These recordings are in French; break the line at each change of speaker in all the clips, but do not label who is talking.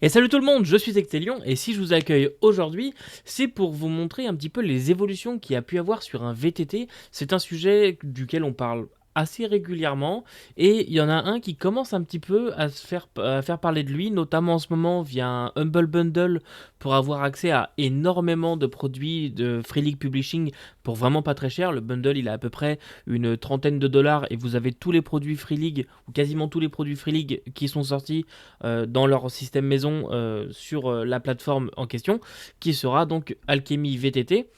Et salut tout le monde, je suis Extelion et si je vous accueille aujourd'hui, c'est pour vous montrer un petit peu les évolutions qu'il y a pu avoir sur un VTT. C'est un sujet duquel on parle assez régulièrement et il y en a un qui commence un petit peu à faire parler de lui, notamment en ce moment via un Humble Bundle pour avoir accès à énormément de produits de Free League Publishing pour vraiment pas très cher. Le bundle il a à peu près une trentaine de dollars et vous avez tous les produits Free League ou quasiment tous les produits Free League qui sont sortis dans leur système maison sur la plateforme en question, qui sera donc Alchemy VTT.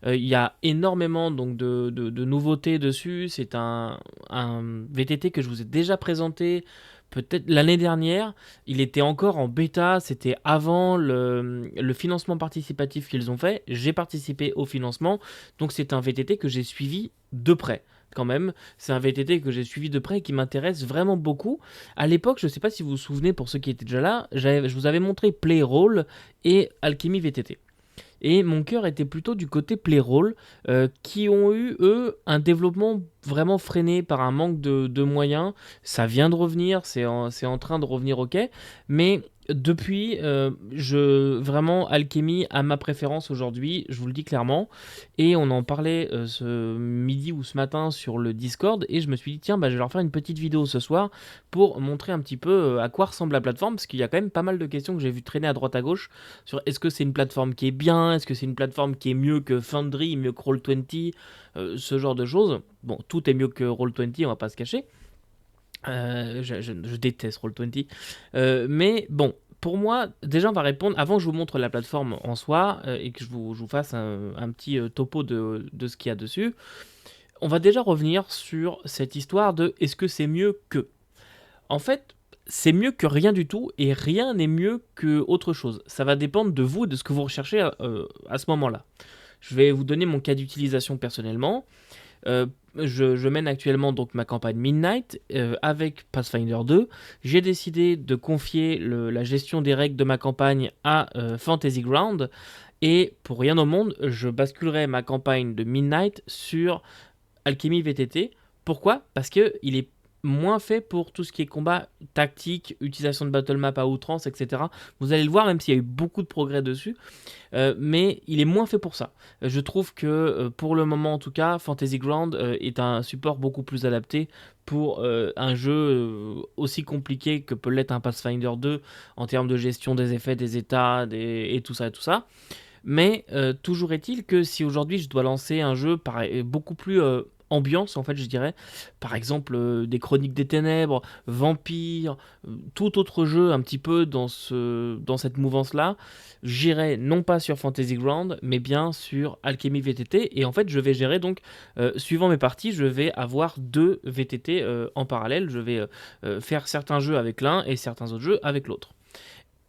Il y a énormément donc, de nouveautés dessus. C'est un VTT que je vous ai déjà présenté peut-être l'année dernière. Il était encore en bêta, c'était avant le financement participatif qu'ils ont fait. J'ai participé au financement, donc c'est un VTT que j'ai suivi de près. Quand même, c'est un VTT que j'ai suivi de près et qui m'intéresse vraiment beaucoup. À l'époque, je ne sais pas si vous vous souvenez, pour ceux qui étaient déjà là, je vous avais montré Playroll et Alchemy VTT. Et mon cœur était plutôt du côté Playroll, qui ont eu, eux, un développement vraiment freiné par un manque de moyens. Ça vient de revenir, c'est en train de revenir, ok. Mais depuis, vraiment, Alchemy a ma préférence aujourd'hui, je vous le dis clairement. Et on en parlait ce midi ou ce matin sur le Discord, et je me suis dit, tiens, bah, je vais leur faire une petite vidéo ce soir pour montrer un petit peu à quoi ressemble la plateforme, parce qu'il y a quand même pas mal de questions que j'ai vu traîner à droite à gauche sur est-ce que c'est une plateforme qui est bien, est-ce que c'est une plateforme qui est mieux que Foundry, mieux que Roll20, ce genre de choses. Bon, tout est mieux que Roll20, on va pas se cacher. Je déteste Roll20. Mais bon, pour moi, déjà on va répondre, avant que je vous montre la plateforme en soi et que je vous fasse un petit topo de ce qu'il y a dessus, on va déjà revenir sur cette histoire de est-ce que c'est mieux que. En fait, c'est mieux que rien du tout et rien n'est mieux que autre chose. Ça va dépendre de vous, de ce que vous recherchez à ce moment-là. Je vais vous donner mon cas d'utilisation personnellement. Euh, je mène actuellement donc ma campagne Midnight avec Pathfinder 2. J'ai décidé de confier la gestion des règles de ma campagne à Fantasy Ground et pour rien au monde, je basculerai ma campagne de Midnight sur Alchemy VTT. Pourquoi? Parce que il est moins fait pour tout ce qui est combat tactique, utilisation de battle map à outrance, etc. Vous allez le voir, même s'il y a eu beaucoup de progrès dessus, mais il est moins fait pour ça. Je trouve que pour le moment en tout cas, Fantasy Ground est un support beaucoup plus adapté pour un jeu aussi compliqué que peut l'être un Pathfinder 2 en termes de gestion des effets, des états et tout ça et tout ça. Mais toujours est-il que si aujourd'hui je dois lancer un jeu beaucoup plus ambiance, en fait, je dirais, par exemple des Chroniques des Ténèbres, Vampire, tout autre jeu un petit peu dans cette mouvance-là, j'irai non pas sur Fantasy Ground, mais bien sur Alchemy VTT. Et en fait, je vais gérer donc, suivant mes parties, je vais avoir deux VTT en parallèle. Je vais faire certains jeux avec l'un et certains autres jeux avec l'autre.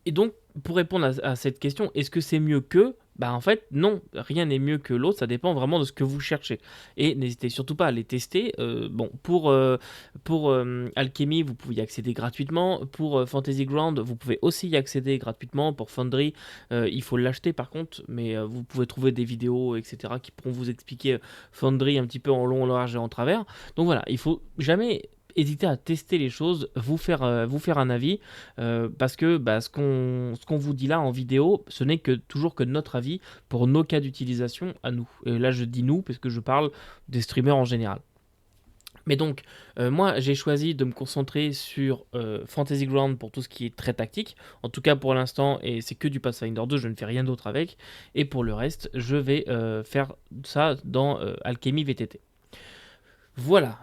Et donc, pour répondre à cette question, est-ce que c'est mieux que? Bah en fait, non, rien n'est mieux que l'autre, ça dépend vraiment de ce que vous cherchez. Et n'hésitez surtout pas à les tester. Bon, pour Alchemy, vous pouvez y accéder gratuitement. Pour Fantasy Ground, vous pouvez aussi y accéder gratuitement. Pour Foundry, il faut l'acheter par contre, mais vous pouvez trouver des vidéos, etc., qui pourront vous expliquer Foundry un petit peu en long, en large et en travers. Donc voilà, il faut jamais hésiter à tester les choses, vous faire un avis, parce que bah, ce qu'on vous dit là en vidéo, ce n'est que toujours que notre avis pour nos cas d'utilisation à nous. Et là, je dis nous parce que je parle des streamers en général. Mais donc, moi, j'ai choisi de me concentrer sur Fantasy Ground pour tout ce qui est très tactique. En tout cas, pour l'instant, et c'est que du Pathfinder 2, je ne fais rien d'autre avec. Et pour le reste, je vais faire ça dans Alchemy VTT. Voilà,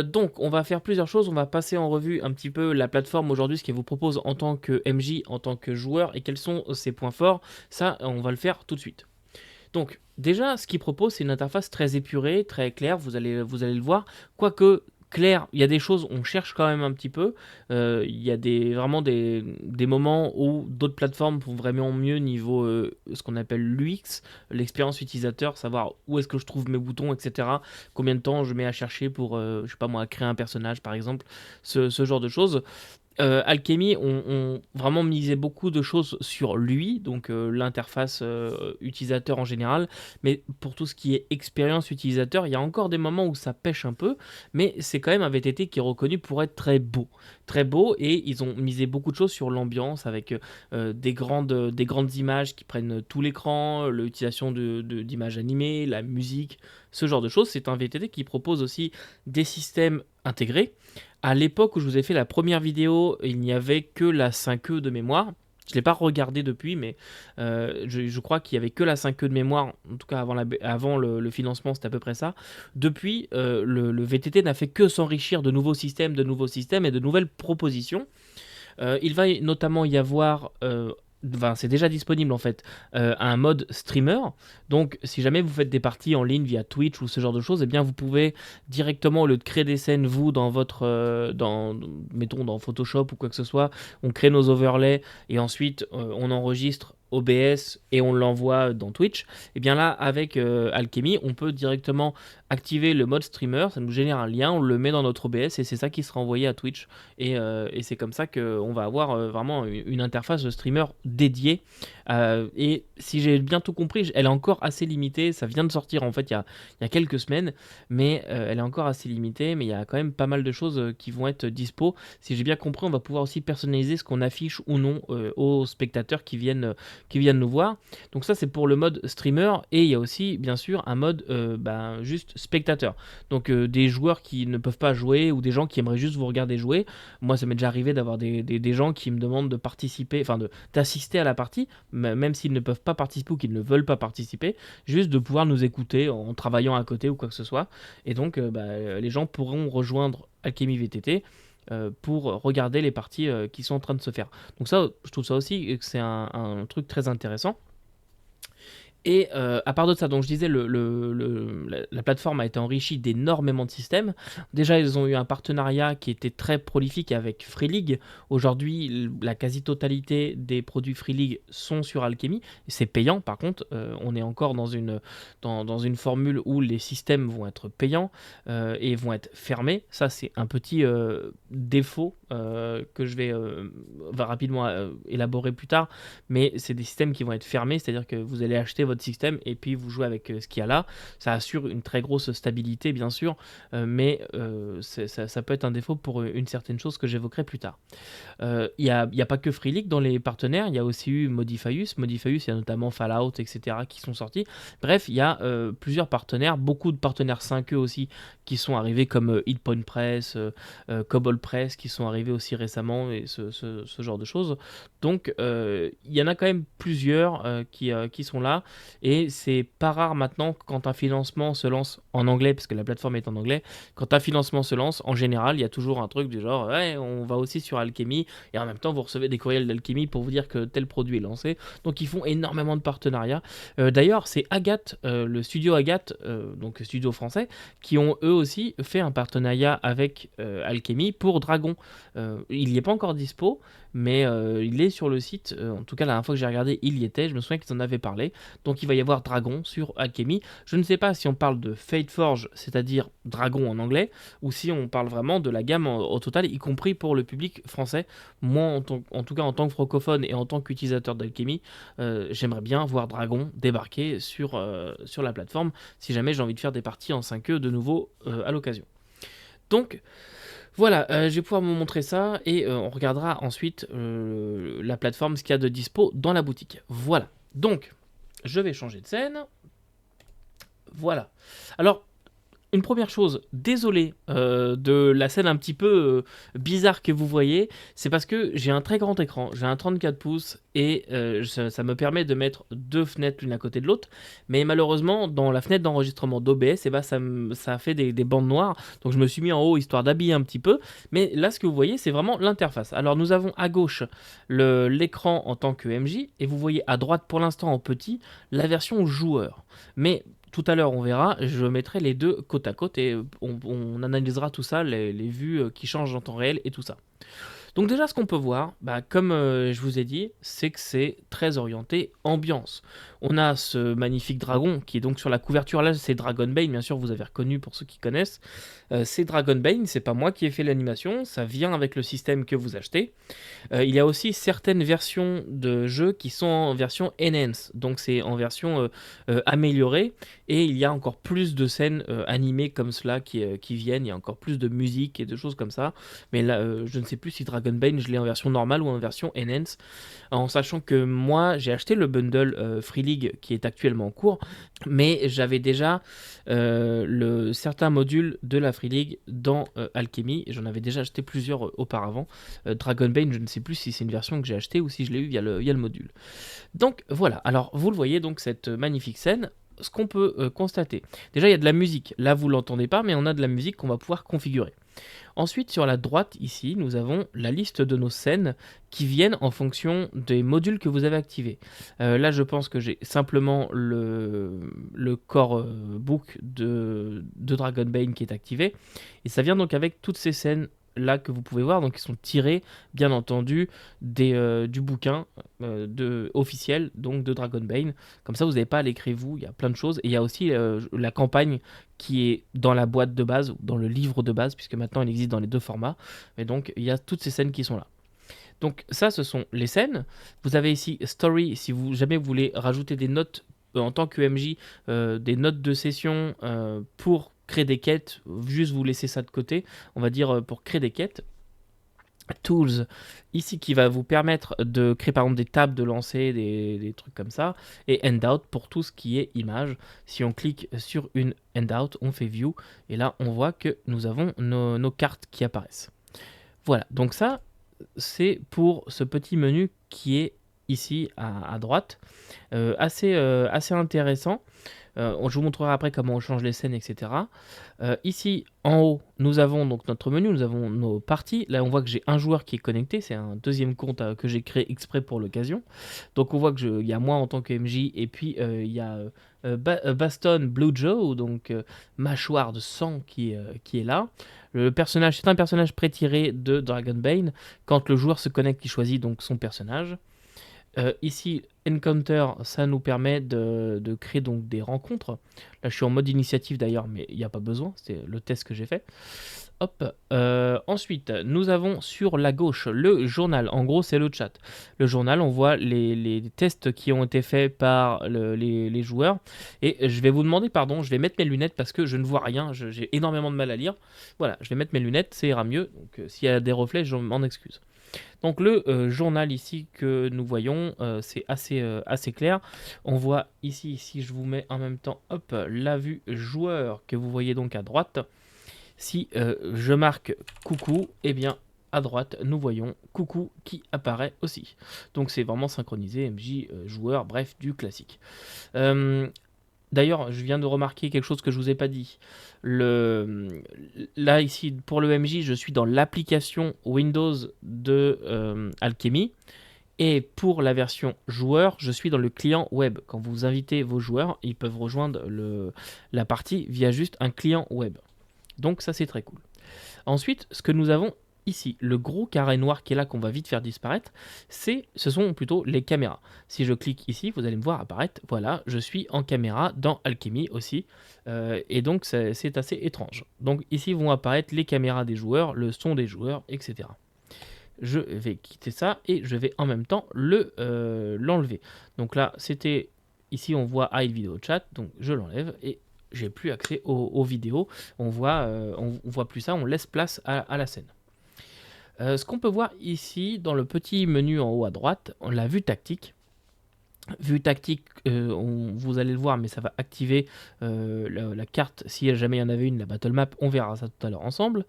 donc on va faire plusieurs choses, on va passer en revue un petit peu la plateforme aujourd'hui, ce qu'elle vous propose en tant que MJ, en tant que joueur, et quels sont ses points forts, ça on va le faire tout de suite. Donc déjà, ce qu'il propose, c'est une interface très épurée, très claire, vous allez le voir, quoique clair, il y a des choses, on cherche quand même un petit peu, il y a vraiment des moments où d'autres plateformes font vraiment mieux niveau ce qu'on appelle l'UX, l'expérience utilisateur, savoir où est-ce que je trouve mes boutons, etc. Combien de temps je mets à chercher pour, je sais pas moi, créer un personnage par exemple, ce genre de choses. Alchemy ont vraiment misé beaucoup de choses sur lui, donc l'interface utilisateur en général, mais pour tout ce qui est expérience utilisateur, il y a encore des moments où ça pêche un peu, mais c'est quand même un VTT qui est reconnu pour être très beau, et ils ont misé beaucoup de choses sur l'ambiance avec des grandes images qui prennent tout l'écran, l'utilisation d'images animées, la musique, ce genre de choses. C'est un VTT qui propose aussi des systèmes intégrés. À l'époque où je vous ai fait la première vidéo, il n'y avait que la 5e de mémoire. Je ne l'ai pas regardé depuis, mais je crois qu'il n'y avait que la 5e de mémoire. En tout cas, avant le financement, c'était à peu près ça. Depuis, le VTT n'a fait que s'enrichir de nouveaux systèmes et de nouvelles propositions. Il va notamment y avoir, enfin, c'est déjà disponible en fait, un mode streamer. Donc, si jamais vous faites des parties en ligne via Twitch ou ce genre de choses, eh bien, vous pouvez directement, au lieu de créer des scènes, vous, dans votre, mettons, dans Photoshop ou quoi que ce soit, on crée nos overlays et ensuite on enregistre OBS et on l'envoie dans Twitch. Et bien là, avec Alchemy, on peut directement activer le mode streamer, ça nous génère un lien, on le met dans notre OBS et c'est ça qui sera envoyé à Twitch. Et c'est comme ça qu'on va avoir vraiment une interface de streamer dédiée. Et si j'ai bien tout compris, elle est encore assez limitée. Ça vient de sortir en fait il y a quelques semaines, mais elle est encore assez limitée. Mais il y a quand même pas mal de choses qui vont être dispo. Si j'ai bien compris, on va pouvoir aussi personnaliser ce qu'on affiche ou non aux spectateurs qui viennent nous voir. Donc ça, c'est pour le mode streamer. Et il y a aussi bien sûr un mode juste spectateur. Donc des joueurs qui ne peuvent pas jouer ou des gens qui aimeraient juste vous regarder jouer. Moi, ça m'est déjà arrivé d'avoir des gens qui me demandent de participer, enfin d'assister à la partie, même s'ils ne peuvent pas participer ou qu'ils ne veulent pas participer, juste de pouvoir nous écouter en travaillant à côté ou quoi que ce soit. Et donc, les gens pourront rejoindre Alchemy VTT pour regarder les parties qui sont en train de se faire. Donc ça, je trouve ça aussi que c'est un truc très intéressant. Et à part de ça, donc je disais, la plateforme a été enrichie d'énormément de systèmes. Déjà, ils ont eu un partenariat qui était très prolifique avec Free League. Aujourd'hui, la quasi-totalité des produits Free League sont sur Alchemy. C'est payant, par contre. On est encore dans une formule où les systèmes vont être payants et vont être fermés. Ça, c'est un petit défaut que je vais va rapidement élaborer plus tard. Mais c'est des systèmes qui vont être fermés, c'est-à-dire que vous allez acheter votre système et puis vous jouez avec ce qu'il y a là. Ça assure une très grosse stabilité, bien sûr, mais ça peut être un défaut pour une certaine chose que j'évoquerai plus tard. Il n'y a pas que Free League dans les partenaires, il y a aussi eu Modifius. Modifius, il y a notamment Fallout, etc. qui sont sortis. Bref, il y a plusieurs partenaires, beaucoup de partenaires 5e aussi qui sont arrivés comme Hitpoint Press, Cobble Press qui sont arrivés aussi récemment et ce genre de choses. Donc il y en a quand même plusieurs qui sont là et c'est pas rare maintenant quand un financement se lance en anglais, parce que la plateforme est en anglais, quand un financement se lance, en général, il y a toujours un truc du genre ouais, on va aussi sur Alchemy et en même temps vous recevez des courriels d'Alchemy pour vous dire que tel produit est lancé. Donc ils font énormément de partenariats. D'ailleurs, c'est Agathe, le studio Agathe, donc studio français, qui ont eux aussi fait un partenariat avec Alchemy pour Dragon. Il n'y est pas encore dispo, mais il est sur le site. En tout cas, la dernière fois que j'ai regardé, il y était. Je me souviens qu'ils en avaient parlé. Donc, il va y avoir Dragon sur Alchemy. Je ne sais pas si on parle de Fateforge, c'est-à-dire Dragon en anglais, ou si on parle vraiment de la gamme au total, y compris pour le public français. Moi, en tout cas, en tant que francophone et en tant qu'utilisateur d'Alchemy, j'aimerais bien voir Dragon débarquer sur la plateforme si jamais j'ai envie de faire des parties en 5e de nouveau à l'occasion. Donc, voilà, je vais pouvoir vous montrer ça et on regardera ensuite la plateforme, ce qu'il y a de dispo dans la boutique. Voilà, donc je vais changer de scène. Voilà. Alors, une première chose, désolé de la scène un petit peu bizarre que vous voyez, c'est parce que j'ai un très grand écran, j'ai un 34 pouces et ça me permet de mettre deux fenêtres l'une à côté de l'autre, mais malheureusement dans la fenêtre d'enregistrement d'OBS, ça fait des bandes noires, donc je me suis mis en haut histoire d'habiller un petit peu, mais là ce que vous voyez c'est vraiment l'interface. Alors nous avons à gauche l'écran en tant que MJ et vous voyez à droite pour l'instant en petit la version joueur, mais tout à l'heure, on verra, je mettrai les deux côte à côte et on analysera tout ça, les vues qui changent en temps réel et tout ça. Donc déjà, ce qu'on peut voir, bah, comme je vous ai dit, c'est que c'est très orienté ambiance. On a ce magnifique dragon qui est donc sur la couverture. Là, c'est Dragonbane, bien sûr, vous avez reconnu pour ceux qui connaissent. C'est Dragonbane, c'est pas moi qui ai fait l'animation, ça vient avec le système que vous achetez. Il y a aussi certaines versions de jeux qui sont en version enhance, donc c'est en version améliorée, et il y a encore plus de scènes animées comme cela qui viennent, il y a encore plus de musique et de choses comme ça, mais là je ne sais plus si Dragonbane je l'ai en version normale ou en version enhance, en sachant que moi j'ai acheté le bundle Free League qui est actuellement en cours, mais j'avais déjà certains modules de la Free League dans Alchemy, j'en avais déjà acheté plusieurs auparavant. Dragonbane, je ne sais plus si c'est une version que j'ai achetée ou si je l'ai eu via le module. Donc voilà, alors vous le voyez, donc cette magnifique scène, ce qu'on peut constater. Déjà, il y a de la musique. Là, vous l'entendez pas, mais on a de la musique qu'on va pouvoir configurer. Ensuite, sur la droite, ici, nous avons la liste de nos scènes qui viennent en fonction des modules que vous avez activés. Là, je pense que j'ai simplement le core book de Dragonbane qui est activé. Et ça vient donc avec toutes ces scènes là que vous pouvez voir, donc ils sont tirés bien entendu du bouquin officiel donc de Dragonbane. Comme ça vous n'avez pas à l'écrire vous, il y a plein de choses. Et il y a aussi la campagne qui est dans la boîte de base, ou dans le livre de base, puisque maintenant il existe dans les deux formats. Et donc il y a toutes ces scènes qui sont là. Donc ça, ce sont les scènes. Vous avez ici Story, si jamais vous voulez rajouter des notes en tant que MJ, des notes de session pour créer des quêtes, juste vous laissez ça de côté, on va dire pour créer des quêtes. Tools, ici qui va vous permettre de créer par exemple des tables de lancer, des trucs comme ça, et Handout pour tout ce qui est image. Si on clique sur une Handout, on fait View, et là on voit que nous avons nos cartes qui apparaissent. Voilà, donc ça c'est pour ce petit menu qui est ici à droite, assez intéressant. Je vous montrerai après comment on change les scènes, etc. Ici, en haut, nous avons donc notre menu, nous avons nos parties. Là, on voit que j'ai un joueur qui est connecté. C'est un deuxième compte que j'ai créé exprès pour l'occasion. Donc, on voit qu'il y a moi en tant que MJ, et puis il y a Baston Blue Joe, donc mâchoire de sang qui est là. Le personnage, c'est un personnage pré-tiré de Dragonbane. Quand le joueur se connecte, il choisit donc son personnage. Ici, Encounter, ça nous permet de créer donc des rencontres. Là, je suis en mode initiative d'ailleurs, mais il n'y a pas besoin, c'est le test que j'ai fait. Hop. Ensuite, nous avons sur la gauche le journal. En gros, c'est le chat. Le journal, on voit les tests qui ont été faits par les joueurs. Et je vais vous demander pardon, je vais mettre mes lunettes parce que je ne vois rien. J'ai énormément de mal à lire. Voilà, je vais mettre mes lunettes, ça ira mieux. Donc, s'il y a des reflets, je m'en excuse. Donc le journal ici que nous voyons, c'est assez clair. On voit ici, si je vous mets en même temps, hop, la vue joueur que vous voyez donc à droite. Si je marque coucou, eh bien à droite, nous voyons coucou qui apparaît aussi. Donc c'est vraiment synchronisé, MJ, joueur, bref, du classique. D'ailleurs, je viens de remarquer quelque chose que je ne vous ai pas dit. Là, ici, pour le MJ, je suis dans l'application Windows de Alchemy. Et pour la version joueur, je suis dans le client web. Quand vous invitez vos joueurs, ils peuvent rejoindre la partie via juste un client web. Donc ça, c'est très cool. Ensuite, ce que nous avons ici, le gros carré noir qui est là, qu'on va vite faire disparaître, ce sont plutôt les caméras. Si je clique ici, vous allez me voir apparaître, voilà, je suis en caméra dans Alchemy aussi, et donc c'est assez étrange. Donc ici vont apparaître les caméras des joueurs, le son des joueurs, etc. Je vais quitter ça et je vais en même temps l'enlever. Donc là, c'était, ici on voit Hide Video Chat, donc je l'enlève et j'ai plus accès aux vidéos. On voit plus ça, on laisse place à la scène. Ce qu'on peut voir ici dans le petit menu en haut à droite, on la vue tactique. Vue tactique, vous allez le voir, mais ça va activer la carte si jamais il y en avait une, la battle map. On verra ça tout à l'heure ensemble.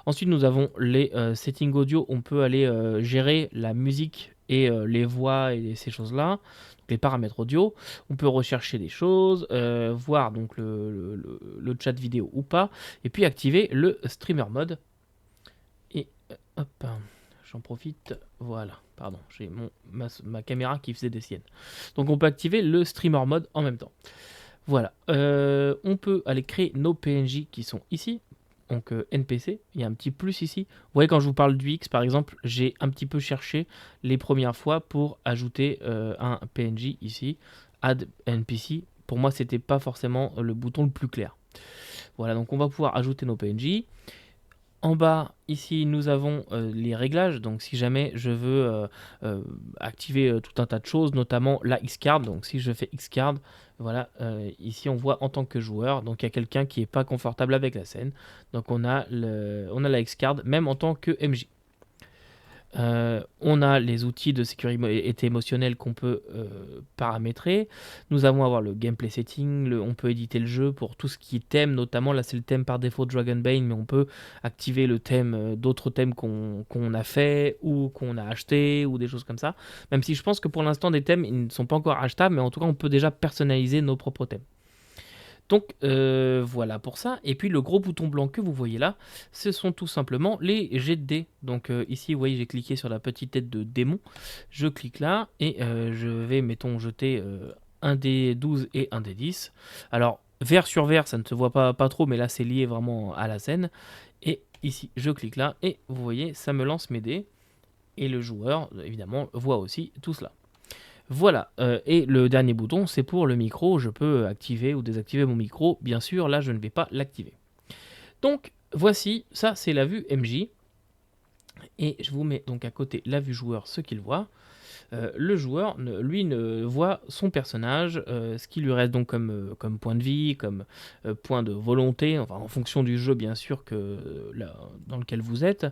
Ensuite, nous avons les settings audio. On peut aller gérer la musique et les voix et ces choses-là. Les paramètres audio. On peut rechercher des choses, voir donc le chat vidéo ou pas, et puis activer le streamer mode. Et hop, j'en profite, voilà, pardon, j'ai ma caméra qui faisait des siennes. Donc on peut activer le streamer mode en même temps. Voilà, on peut aller créer nos PNJ qui sont ici. donc NPC, il y a un petit plus ici. Vous voyez, quand je vous parle du X, par exemple, j'ai un petit peu cherché les premières fois pour ajouter un PNJ ici, Add NPC. Pour moi, c'était pas forcément le bouton le plus clair. Voilà, donc on va pouvoir ajouter nos PNJ. En bas, ici, nous avons les réglages. Donc, si jamais je veux activer tout un tas de choses, notamment la X-Card. Donc, si je fais X-Card, voilà, ici, on voit en tant que joueur. Donc, il y a quelqu'un qui n'est pas confortable avec la scène. Donc, on a la X-Card, même en tant que MJ. On a les outils de sécurité émotionnelle qu'on peut paramétrer. Nous allons avoir le gameplay setting, on peut éditer le jeu pour tout ce qui est thème, notamment là c'est le thème par défaut de Dragonbane, mais on peut activer le thème, d'autres thèmes qu'on a fait ou qu'on a acheté ou des choses comme ça. Même si je pense que pour l'instant des thèmes ils ne sont pas encore achetables, mais en tout cas on peut déjà personnaliser nos propres thèmes. Donc voilà pour ça. Et puis le gros bouton blanc que vous voyez là, ce sont tout simplement les jets de dés. Donc ici, vous voyez, j'ai cliqué sur la petite tête de démon. Je clique là et je vais, mettons, jeter un des 12 et un des 10. Alors, vert sur vert, ça ne se voit pas trop, mais là, c'est lié vraiment à la scène. Et ici, je clique là et vous voyez, ça me lance mes dés. Et le joueur, évidemment, voit aussi tout cela. Voilà, et le dernier bouton, c'est pour le micro. Je peux activer ou désactiver mon micro. Bien sûr, là, je ne vais pas l'activer. Donc, voici, ça, c'est la vue MJ. Et je vous mets donc à côté la vue joueur, ce qu'il voit. Le joueur, lui, ne voit son personnage, ce qui lui reste donc comme point de vie, comme point de volonté, enfin en fonction du jeu bien sûr dans lequel vous êtes.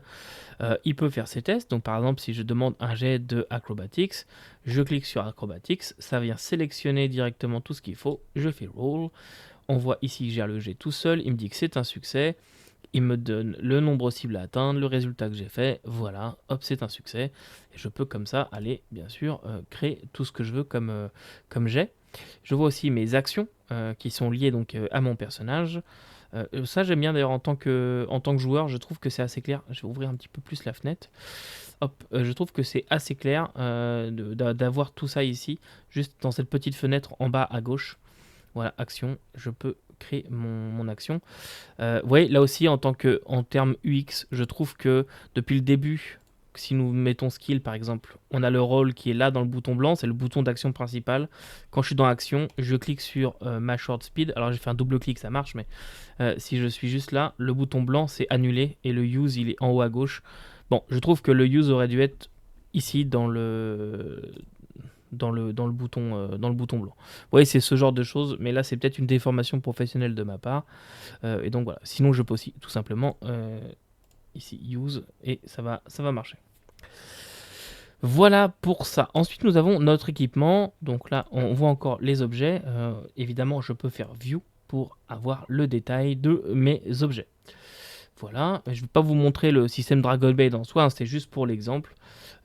Il peut faire ses tests, donc par exemple si je demande un jet de Acrobatics, je clique sur Acrobatics, ça vient sélectionner directement tout ce qu'il faut, je fais Roll, on voit ici que j'ai le jet tout seul, il me dit que c'est un succès, il me donne le nombre cible à atteindre, le résultat que j'ai fait, voilà, hop, c'est un succès. Et je peux comme ça aller, bien sûr, créer tout ce que je veux comme jet. Je vois aussi mes actions qui sont liées donc à mon personnage. Ça, j'aime bien d'ailleurs en tant que joueur, je trouve que c'est assez clair. Je vais ouvrir un petit peu plus la fenêtre. Hop, je trouve que c'est assez clair d'avoir tout ça ici, juste dans cette petite fenêtre en bas à gauche. Voilà, action, je peux créer mon action. Vous voyez, là aussi, en termes UX, je trouve que depuis le début, si nous mettons skill par exemple, on a le rôle qui est là dans le bouton blanc, c'est le bouton d'action principal. Quand je suis dans action, je clique sur ma short speed. Alors j'ai fait un double clic, ça marche, mais si je suis juste là, le bouton blanc c'est annulé et le use il est en haut à gauche. Bon, je trouve que le use aurait dû être ici dans le bouton blanc. Vous voyez, c'est ce genre de choses, mais là c'est peut-être une déformation professionnelle de ma part. Et donc voilà, sinon je peux aussi tout simplement ici use et ça va marcher. Voilà pour ça. Ensuite nous avons notre équipement. Donc là on voit encore les objets. Évidemment je peux faire view pour avoir le détail de mes objets. Voilà, je ne vais pas vous montrer le système Dragonbane en soi, hein, c'est juste pour l'exemple.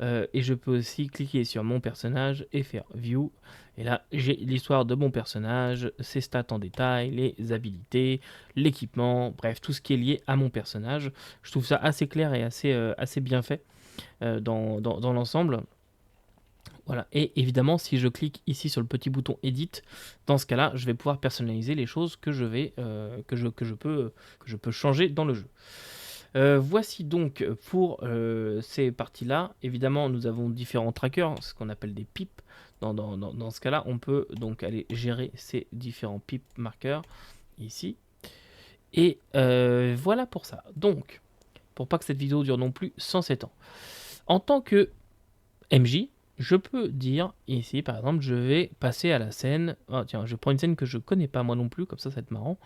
Et je peux aussi cliquer sur mon personnage et faire View. Et là, j'ai l'histoire de mon personnage, ses stats en détail, les habilités, l'équipement, bref, tout ce qui est lié à mon personnage. Je trouve ça assez clair et assez bien fait dans l'ensemble. Voilà. Et évidemment, si je clique ici sur le petit bouton Edit, dans ce cas-là, je vais pouvoir personnaliser les choses que je peux changer dans le jeu. Voici donc pour ces parties-là. Évidemment, nous avons différents trackers, ce qu'on appelle des pips. Dans ce cas-là, on peut donc aller gérer ces différents pip marqueurs ici. Et voilà pour ça. Donc, pour pas que cette vidéo dure non plus 107 ans. En tant que MJ, je peux dire ici, par exemple, je vais passer à la scène. Oh, tiens, je prends une scène que je connais pas moi non plus, comme ça va être marrant.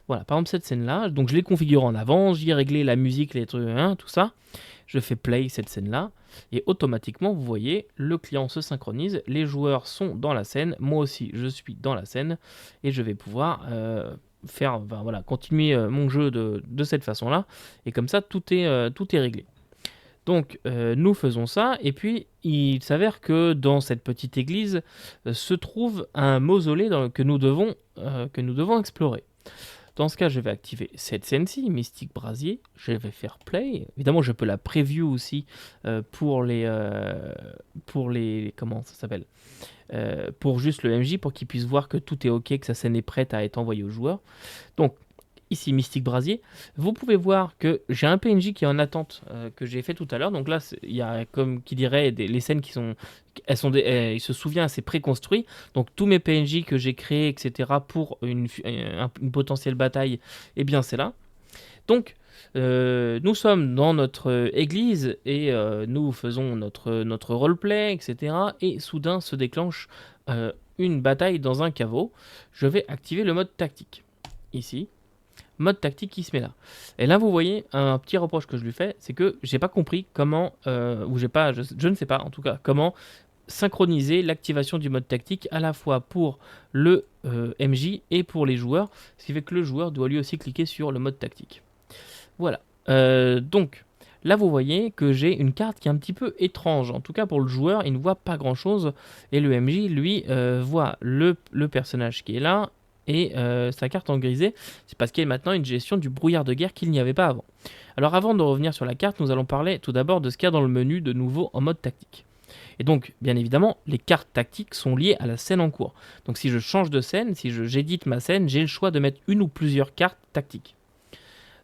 Voilà, par exemple cette scène-là, donc je l'ai configurée en avance, j'y ai réglé la musique, les trucs, hein, tout ça. Je fais play cette scène-là, et automatiquement, vous voyez, le client se synchronise, les joueurs sont dans la scène, moi aussi je suis dans la scène, et je vais pouvoir continuer mon jeu de cette façon-là, et comme ça, tout est réglé. Donc nous faisons ça, et puis il s'avère que dans cette petite église se trouve un mausolée que nous devons explorer. Dans ce cas, je vais activer cette scène-ci, Mystique Brasier. Je vais faire play. Évidemment, je peux la preview aussi pour les comment ça s'appelle pour juste le MJ, pour qu'il puisse voir que tout est ok, que sa scène est prête à être envoyée au joueur. Donc ici Mystique Brasier, vous pouvez voir que j'ai un PNJ qui est en attente que j'ai fait tout à l'heure. Donc là, il y a comme qui dirait les scènes qui sont, il se souvient, c'est préconstruit. Donc tous mes PNJ que j'ai créés, etc. pour une potentielle bataille, eh bien c'est là. Donc nous sommes dans notre église et nous faisons notre roleplay, etc. Et soudain se déclenche une bataille dans un caveau. Je vais activer le mode tactique ici. Mode tactique qui se met là. Et là, vous voyez, un petit reproche que je lui fais, c'est que j'ai pas compris comment, ou j'ai pas, je ne sais pas en tout cas, comment synchroniser l'activation du mode tactique à la fois pour le MJ et pour les joueurs, ce qui fait que le joueur doit lui aussi cliquer sur le mode tactique. Voilà. Donc, là, vous voyez que j'ai une carte qui est un petit peu étrange. En tout cas, pour le joueur, il ne voit pas grand-chose. Et le MJ, lui, voit le personnage qui est là et sa carte en grisé. C'est parce qu'il y a maintenant une gestion du brouillard de guerre qu'il n'y avait pas avant. Alors, avant de revenir sur la carte, nous allons parler tout d'abord de ce qu'il y a dans le menu de nouveau en mode tactique. Et donc, bien évidemment, les cartes tactiques sont liées à la scène en cours. Donc, si je change de scène, si j'édite ma scène, j'ai le choix de mettre une ou plusieurs cartes tactiques.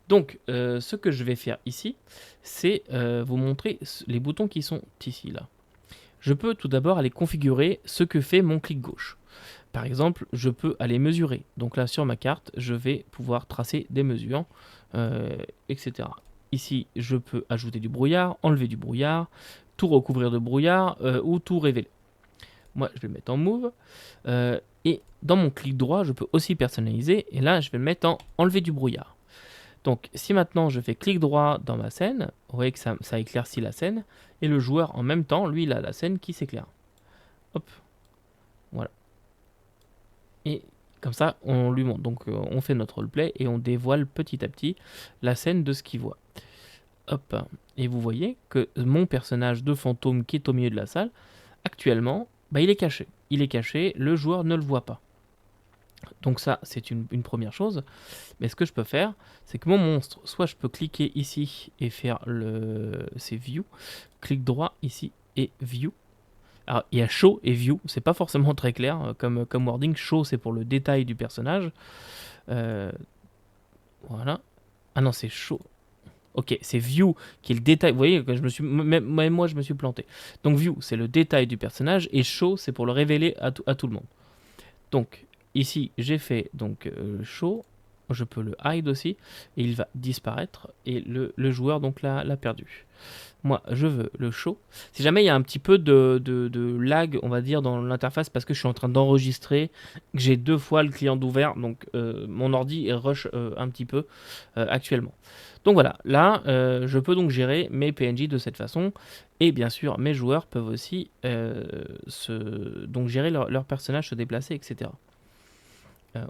Donc, ce que je vais faire ici, c'est vous montrer les boutons qui sont ici, là. Je peux tout d'abord aller configurer ce que fait mon clic gauche. Par exemple, je peux aller mesurer. Donc là, sur ma carte, je vais pouvoir tracer des mesures, etc. Ici, je peux ajouter du brouillard, enlever du brouillard, tout recouvrir de brouillard ou tout révéler. Moi, je vais le mettre en move. Et dans mon clic droit, je peux aussi personnaliser. Et là, je vais le mettre en enlever du brouillard. Donc, si maintenant je fais clic droit dans ma scène, vous voyez que ça éclaircit la scène. Et le joueur, en même temps, lui, il a la scène qui s'éclaire. Hop. Voilà. Et comme ça, on lui montre. Donc, on fait notre roleplay et on dévoile petit à petit la scène de ce qu'il voit. Hop. Et vous voyez que mon personnage de fantôme qui est au milieu de la salle, actuellement, bah, il est caché. Il est caché, le joueur ne le voit pas. Donc ça, c'est une première chose. Mais ce que je peux faire, c'est que mon monstre, soit je peux cliquer ici et faire c'est View, clic droit ici et View. Alors, il y a Show et View, c'est pas forcément très clair comme wording. Show, c'est pour le détail du personnage. Voilà. Ah non, c'est Show. Ok, c'est View qui est le détail. Vous voyez, même moi, je me suis planté. Donc View, c'est le détail du personnage et Show, c'est pour le révéler à tout le monde. Donc, ici, j'ai fait donc Show. Je peux le hide aussi et il va disparaître et le joueur donc l'a perdu. Moi, je veux le show. Si jamais il y a un petit peu de lag, on va dire, dans l'interface parce que je suis en train d'enregistrer, que j'ai 2 fois le client d'ouvert, donc mon ordi rush un petit peu actuellement. Donc voilà, là, je peux donc gérer mes PNJ de cette façon. Et bien sûr, mes joueurs peuvent aussi donc gérer leur personnage, se déplacer, etc.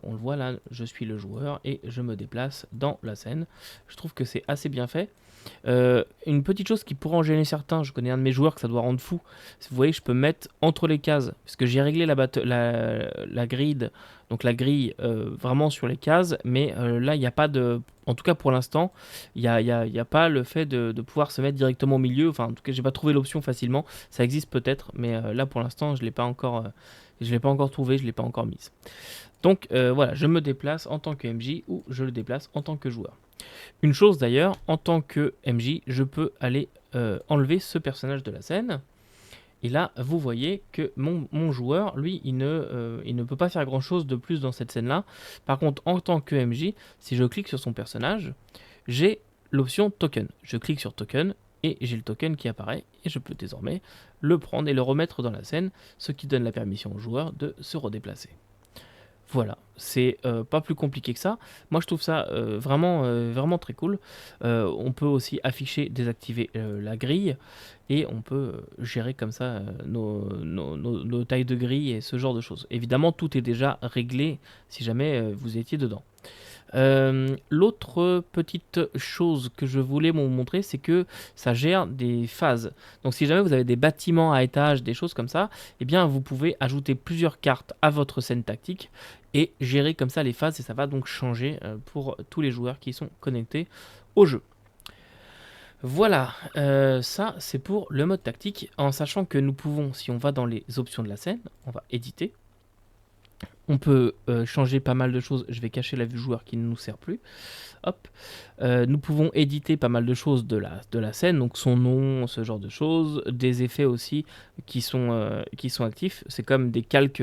On le voit là, je suis le joueur et je me déplace dans la scène. Je trouve que c'est assez bien fait. Une petite chose qui pourrait en gêner certains, je connais un de mes joueurs que ça doit rendre fou. Vous voyez, je peux mettre entre les cases, parce que j'ai réglé la grid, donc la grille vraiment sur les cases, mais là il n'y a pas de, en tout cas pour l'instant, il n'y a pas le fait de pouvoir se mettre directement au milieu. Enfin, en tout cas, j'ai pas trouvé l'option facilement. Ça existe peut-être, mais là pour l'instant, je l'ai pas encore trouvé, je l'ai pas encore mise. Donc voilà, je me déplace en tant que MJ ou je le déplace en tant que joueur. Une chose d'ailleurs, en tant que MJ, je peux aller enlever ce personnage de la scène. Et là, vous voyez que mon joueur, lui, il ne peut pas faire grand chose de plus dans cette scène-là. Par contre, en tant que MJ, si je clique sur son personnage, j'ai l'option token. Je clique sur token et j'ai le token qui apparaît. Et je peux désormais le prendre et le remettre dans la scène, ce qui donne la permission au joueur de se redéplacer. Voilà, c'est pas plus compliqué que ça. Moi, je trouve ça vraiment très cool. On peut aussi afficher, désactiver la grille et on peut gérer comme ça nos tailles de grille et ce genre de choses. Évidemment, tout est déjà réglé si jamais vous étiez dedans. L'autre petite chose que je voulais vous montrer, c'est que ça gère des phases. Donc si jamais vous avez des bâtiments à étage, des choses comme ça, eh bien vous pouvez ajouter plusieurs cartes à votre scène tactique et gérer comme ça les phases et ça va donc changer pour tous les joueurs qui sont connectés au jeu. Voilà, ça c'est pour le mode tactique, en sachant que nous pouvons, si on va dans les options de la scène, on va éditer, On peut changer pas mal de choses. Je vais cacher la vue joueur qui ne nous sert plus. Hop. Nous pouvons éditer pas mal de choses de la scène, donc son nom, ce genre de choses, des effets aussi qui sont actifs. C'est comme des calques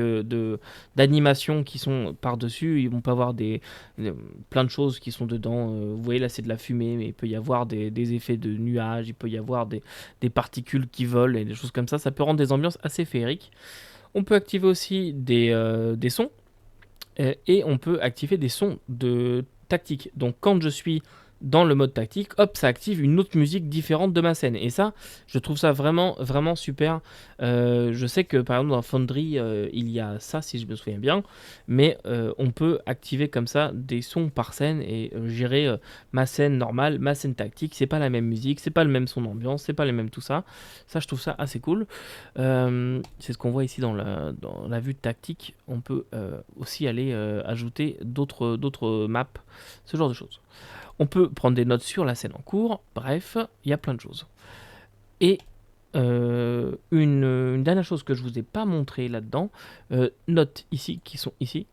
d'animation qui sont par-dessus. Ils vont pas avoir plein de choses qui sont dedans. Vous voyez là, c'est de la fumée, mais il peut y avoir des effets de nuages, il peut y avoir des particules qui volent et des choses comme ça. Ça peut rendre des ambiances assez féeriques. On peut activer aussi des sons et on peut activer des sons de tactique. Donc quand je suis dans le mode tactique, hop, ça active une autre musique différente de ma scène. Et ça, je trouve ça vraiment, vraiment super. Je sais que par exemple dans Foundry, il y a ça, si je me souviens bien, mais on peut activer comme ça des sons par scène et gérer ma scène normale, ma scène tactique. C'est pas la même musique, c'est pas le même son d'ambiance, c'est pas le même tout ça. Ça, je trouve ça assez cool. C'est ce qu'on voit ici dans la vue tactique. On peut aussi aller ajouter d'autres maps, ce genre de choses. On peut prendre des notes sur la scène en cours. Bref, il y a plein de choses. Et une dernière chose que je vous ai pas montré là-dedans, notes ici, qui sont ici.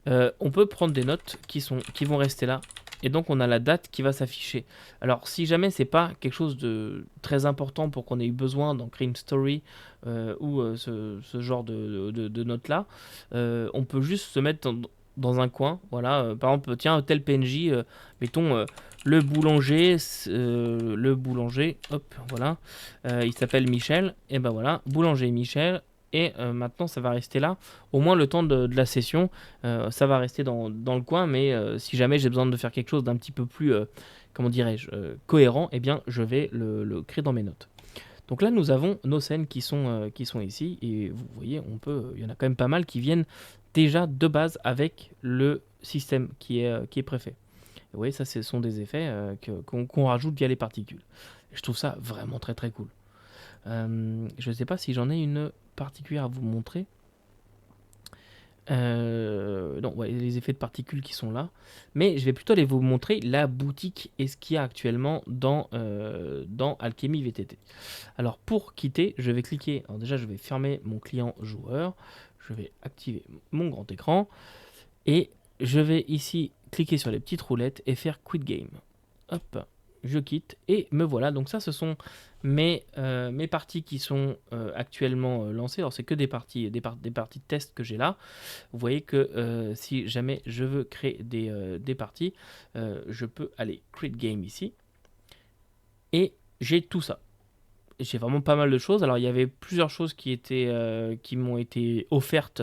On peut prendre des notes qui vont rester là. Et donc on a la date qui va s'afficher. Alors si jamais c'est pas quelque chose de très important pour qu'on ait eu besoin d'en créer une story ou ce genre de notes là, on peut juste se mettre dans un coin. Voilà, par exemple, tiens, tel PNJ, mettons le boulanger, hop, voilà, il s'appelle Michel, et ben voilà, boulanger Michel. Et maintenant, ça va rester là. Au moins le temps de la session, ça va rester dans le coin. Mais si jamais j'ai besoin de faire quelque chose d'un petit peu plus, comment dirais-je, cohérent, eh bien, je vais le créer dans mes notes. Donc là, nous avons nos scènes qui sont ici. Et vous voyez, il y en a quand même pas mal qui viennent déjà de base avec le système qui est préfet. Vous voyez, ça, ce sont des effets qu'on rajoute via les particules. Et je trouve ça vraiment très très cool. Je ne sais pas si j'en ai une particulière à vous montrer. Non, ouais, les effets de particules qui sont là. Mais je vais plutôt aller vous montrer la boutique et ce qu'il y a actuellement dans Alchemy VTT. Alors pour quitter, je vais cliquer. Alors déjà, je vais fermer mon client joueur. Je vais activer mon grand écran. Et je vais ici cliquer sur les petites roulettes et faire Quit Game. Hop, je quitte et me voilà. Donc ça, ce sont mes parties qui sont actuellement lancées. Alors c'est que des parties de test que j'ai là. Vous voyez que si jamais je veux créer des parties, je peux aller Create Game ici. Et j'ai tout ça. J'ai vraiment pas mal de choses. Alors il y avait plusieurs choses qui m'ont été offertes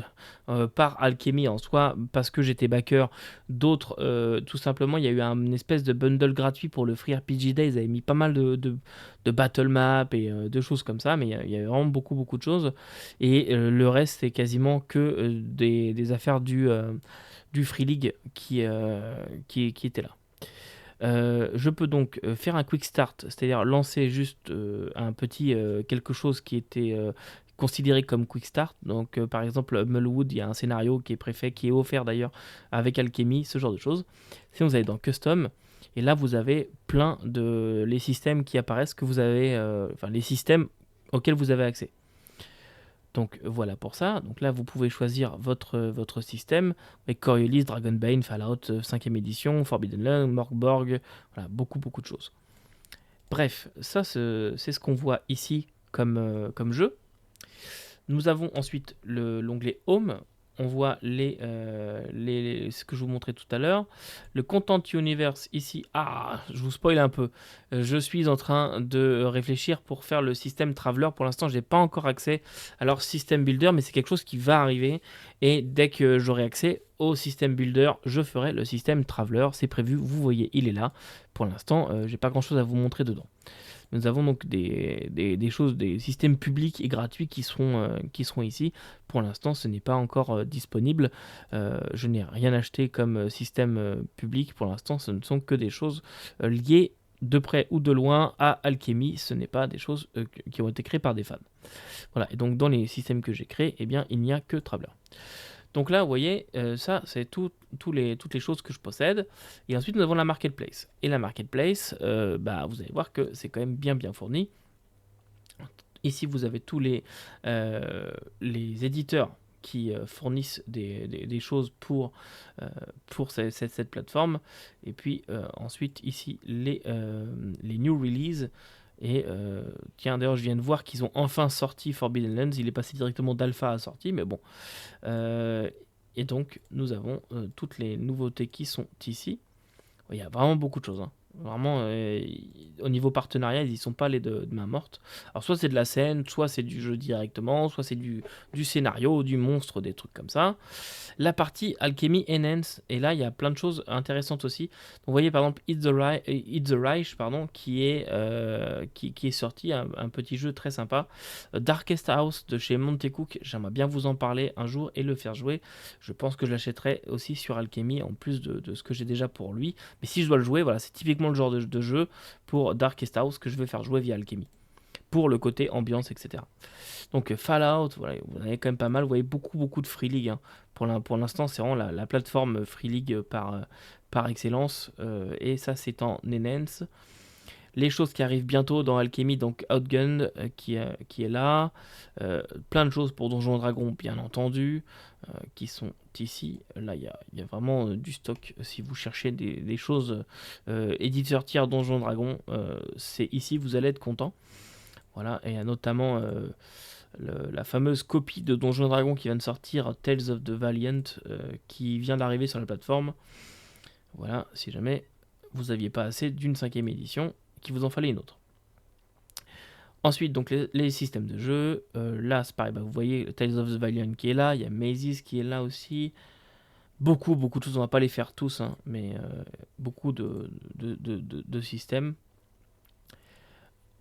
par Alchemy en soi parce que j'étais backer. D'autres, tout simplement, il y a eu une espèce de bundle gratuit pour le Free RPG Day. Ils avaient mis pas mal de battle map et de choses comme ça, mais il y avait vraiment beaucoup de choses. Et le reste, c'est quasiment que des affaires du Free League qui étaient là. Je peux donc faire un quick start, c'est-à-dire lancer juste un petit quelque chose qui était considéré comme quick start. Donc par exemple Mullwood, il y a un scénario qui est préfet, qui est offert d'ailleurs avec Alchemy, ce genre de choses. Sinon vous allez dans Custom, et là vous avez plein de les systèmes qui apparaissent que vous avez, enfin les systèmes auxquels vous avez accès. Donc voilà pour ça. Donc là, vous pouvez choisir votre système avec Coriolis, Dragonbane, Fallout 5e édition, Forbidden Land, Morkborg, voilà, beaucoup de choses. Bref, ça c'est ce qu'on voit ici comme jeu. Nous avons ensuite l'onglet Home. On voit ce que je vous montrais tout à l'heure. Le Content Universe ici. Ah, je vous spoil un peu. Je suis en train de réfléchir pour faire le système Traveler. Pour l'instant, je n'ai pas encore accès à leur système Builder, mais c'est quelque chose qui va arriver. Et dès que j'aurai accès au système Builder, je ferai le système Traveler. C'est prévu, vous voyez, il est là. Pour l'instant, je n'ai pas grand-chose à vous montrer dedans. Nous avons donc des choses, des systèmes publics et gratuits qui seront ici. Pour l'instant, ce n'est pas encore disponible. Je n'ai rien acheté comme système public. Pour l'instant, ce ne sont que des choses liées de près ou de loin à Alchemy. Ce n'est pas des choses qui ont été créées par des fans. Voilà. Et donc, dans les systèmes que j'ai créés, eh bien, il n'y a que Traveler. Donc là, vous voyez, ça, c'est toutes les choses que je possède. Et ensuite, nous avons la Marketplace. Et la Marketplace, vous allez voir que c'est quand même bien fourni. Ici, vous avez tous les éditeurs qui fournissent des choses pour cette plateforme. Et puis ensuite ici les new releases. Et tiens, d'ailleurs, je viens de voir qu'ils ont enfin sorti Forbidden Lands. Il est passé directement d'alpha à sortie, mais bon. Et donc, nous avons toutes les nouveautés qui sont ici. Il y a vraiment beaucoup de choses, hein. Vraiment, au niveau partenariat, ils y sont pas allés de main morte. Alors, soit c'est de la scène, soit c'est du jeu directement, soit c'est du scénario, du monstre, des trucs comme ça. La partie Alchemy Enhance, et là, il y a plein de choses intéressantes aussi. Donc, vous voyez, par exemple, Hit the Reich, pardon, qui est sorti, un petit jeu très sympa. Darkest House de chez Montecook, j'aimerais bien vous en parler un jour et le faire jouer. Je pense que je l'achèterai aussi sur Alchemy, en plus de ce que j'ai déjà pour lui. Mais si je dois le jouer, voilà, c'est typiquement le genre de jeu pour Darkest House que je vais faire jouer via Alchemy. Pour le côté ambiance, etc. Donc Fallout, voilà, vous en avez quand même pas mal. Vous voyez beaucoup de Free League, hein. Pour l'instant, c'est vraiment la plateforme Free League par excellence. Et ça, c'est en enhance. Les choses qui arrivent bientôt dans Alchemy, donc Outgun qui est là. Plein de choses pour Donjons et Dragons, bien entendu, qui sont ici. Là, il y a vraiment du stock. Si vous cherchez des choses éditeurs tiers Donjons et Dragons, c'est ici, vous allez être content. Voilà, et il y a notamment la fameuse copie de Donjons et Dragons qui vient de sortir, Tales of the Valiant, qui vient d'arriver sur la plateforme. Voilà, si jamais vous n'aviez pas assez d'une 5e édition, qu'il vous en fallait une autre. Ensuite, donc les systèmes de jeu. Là, c'est pareil, vous voyez Tales of the Valiant qui est là, il y a Mazes qui est là aussi. Beaucoup de choses, on va pas les faire tous, hein, mais beaucoup de systèmes.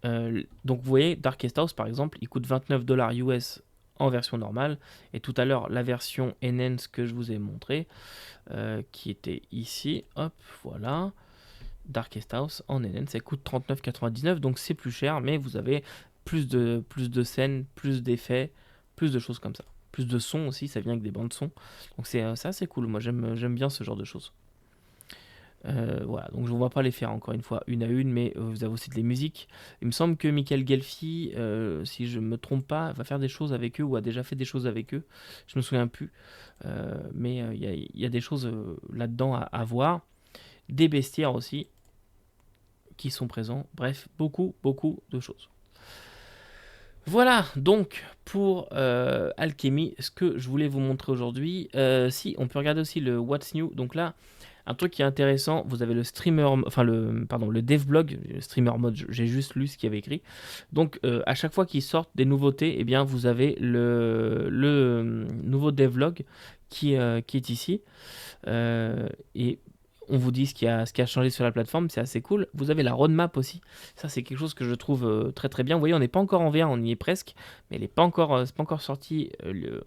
Donc vous voyez, Darkest House par exemple, il coûte $29 US en version normale. Et tout à l'heure, la version Enhance que je vous ai montré, qui était ici, hop, voilà. Darkest House en Enhance, ça coûte $39,99, donc c'est plus cher, mais vous avez plus de scènes, plus d'effets, plus de choses comme ça. Plus de sons aussi, ça vient avec des bandes son. Donc c'est assez cool, moi j'aime bien ce genre de choses. Voilà, donc je ne vais pas les faire encore une fois une à une, mais vous avez aussi de les musiques. Il me semble que Michael Gelfi, si je ne me trompe pas, va faire des choses avec eux ou a déjà fait des choses avec eux. Je me souviens plus, mais il y a des choses là-dedans à voir. Des bestiaires aussi qui sont présents. Bref, beaucoup de choses. Voilà donc pour Alchemy, ce que je voulais vous montrer aujourd'hui. Si, on peut regarder aussi le What's New. Donc là, un truc qui est intéressant, vous avez le le devblog, le streamer mode, j'ai juste lu ce qu'il y avait écrit. Donc à chaque fois qu'ils sortent des nouveautés, eh bien vous avez le nouveau devlog qui est ici. Et on vous dit ce qui a changé sur la plateforme, c'est assez cool. Vous avez la roadmap aussi. Ça, c'est quelque chose que je trouve très bien. Vous voyez, on n'est pas encore en V1, on y est presque, mais c'est pas encore sorti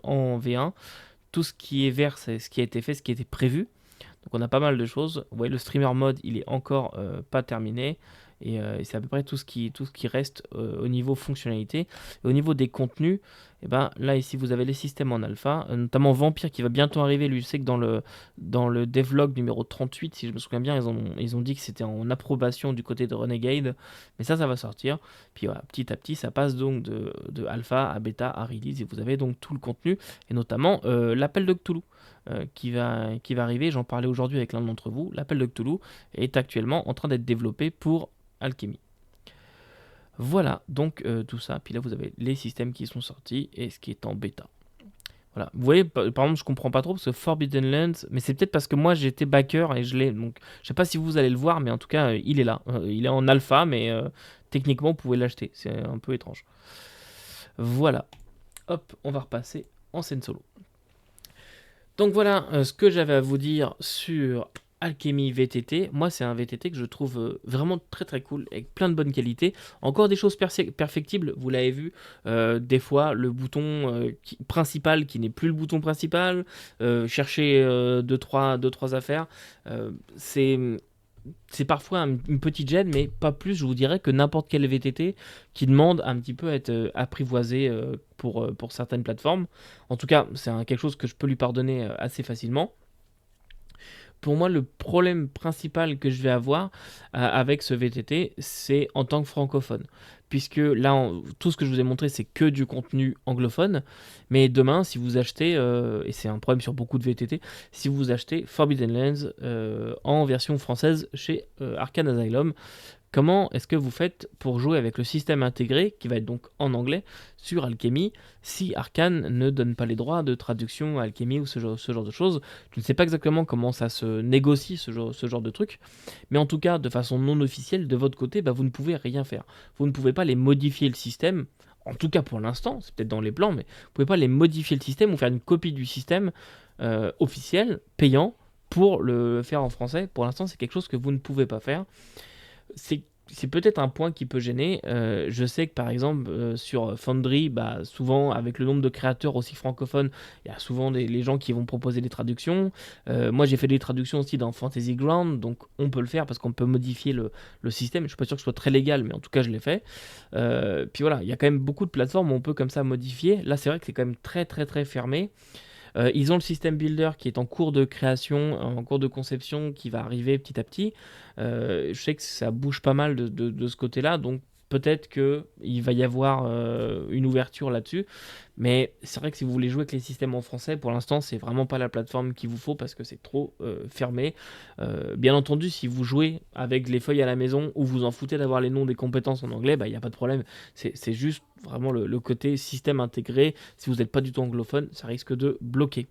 en V1. Tout ce qui est vert, c'est ce qui a été fait, ce qui était prévu. Donc on a pas mal de choses. Vous voyez, le streamer mode, il est encore pas terminé. Et c'est à peu près tout ce qui reste au niveau fonctionnalité. Et au niveau des contenus, et ben, là ici vous avez les systèmes en alpha, notamment Vampire qui va bientôt arriver. Lui, je sais que dans le devlog numéro 38, si je me souviens bien, ils ont dit que c'était en approbation du côté de Renegade. Mais ça va sortir. Puis voilà, petit à petit, ça passe donc de alpha à bêta à release. Et vous avez donc tout le contenu. Et notamment l'appel de Cthulhu. Qui va arriver, j'en parlais aujourd'hui avec l'un d'entre vous. L'appel de Cthulhu est actuellement en train d'être développé pour Alchemy. Voilà, donc tout ça. Puis là, vous avez les systèmes qui sont sortis et ce qui est en bêta. Voilà. Vous voyez, par exemple, je comprends pas trop parce que Forbidden Lands, mais c'est peut-être parce que moi j'étais backer et je l'ai. Donc, je sais pas si vous allez le voir, mais en tout cas, il est là. Il est en alpha, mais techniquement, vous pouvez l'acheter. C'est un peu étrange. Voilà. Hop, on va repasser en scène solo. Donc voilà ce que j'avais à vous dire sur Alchemy VTT. Moi, c'est un VTT que je trouve vraiment très cool, avec plein de bonnes qualités. Encore des choses perfectibles, vous l'avez vu. Des fois, le bouton principal qui n'est plus le bouton principal. Chercher 2-3 affaires. C'est parfois une petite gêne, mais pas plus, je vous dirais, que n'importe quel VTT qui demande un petit peu à être apprivoisé pour certaines plateformes. En tout cas, c'est quelque chose que je peux lui pardonner assez facilement. Pour moi, le problème principal que je vais avoir avec ce VTT, c'est en tant que francophone. puisque là, tout ce que je vous ai montré, c'est que du contenu anglophone. Mais demain, si vous achetez, et c'est un problème sur beaucoup de VTT, si vous achetez Forbidden Lands en version française chez Arcane Asylum, comment est-ce que vous faites pour jouer avec le système intégré, qui va être donc en anglais, sur Alchemy, si Arcane ne donne pas les droits de traduction à Alchemy ou ce genre de choses? Je ne sais pas exactement comment ça se négocie, ce genre de truc, mais en tout cas, de façon non officielle, de votre côté, bah, vous ne pouvez rien faire. Vous ne pouvez pas les modifier le système, en tout cas pour l'instant, c'est peut-être dans les plans, mais vous ne pouvez pas les modifier le système ou faire une copie du système officiel, payant, pour le faire en français. Pour l'instant, c'est quelque chose que vous ne pouvez pas faire. C'est peut-être un point qui peut gêner. Je sais que par exemple sur Foundry, bah, souvent avec le nombre de créateurs aussi francophones, il y a souvent les gens qui vont proposer des traductions. Moi j'ai fait des traductions aussi dans Fantasy Ground, donc on peut le faire parce qu'on peut modifier le système. Je suis pas sûr que ce soit très légal, mais en tout cas je l'ai fait. Puis voilà, il y a quand même beaucoup de plateformes où on peut comme ça modifier. Là c'est vrai que c'est quand même très très très fermé. Ils ont le système builder qui est en cours de création, en cours de conception, qui va arriver petit à petit. Je sais que ça bouge pas mal de ce côté-là, donc peut-être qu'il va y avoir une ouverture là-dessus. Mais c'est vrai que si vous voulez jouer avec les systèmes en français, pour l'instant, c'est vraiment pas la plateforme qu'il vous faut parce que c'est trop fermé. Bien entendu, si vous jouez avec les feuilles à la maison ou vous en foutez d'avoir les noms des compétences en anglais, il n'y a pas de problème. C'est juste vraiment le côté système intégré. Si vous n'êtes pas du tout anglophone, ça risque de bloquer.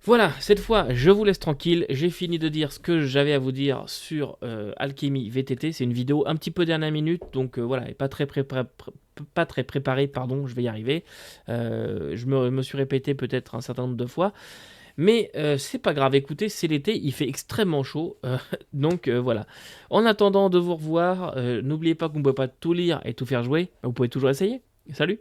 Voilà, cette fois, je vous laisse tranquille. J'ai fini de dire ce que j'avais à vous dire sur Alchemy VTT. C'est une vidéo un petit peu dernière minute, donc voilà, et pas très préparée, pardon, je vais y arriver. Je me suis répété peut-être un certain nombre de fois. Mais c'est pas grave, écoutez, c'est l'été, il fait extrêmement chaud, donc voilà. En attendant de vous revoir, n'oubliez pas que vous ne pouvez pas tout lire et tout faire jouer, vous pouvez toujours essayer. Salut!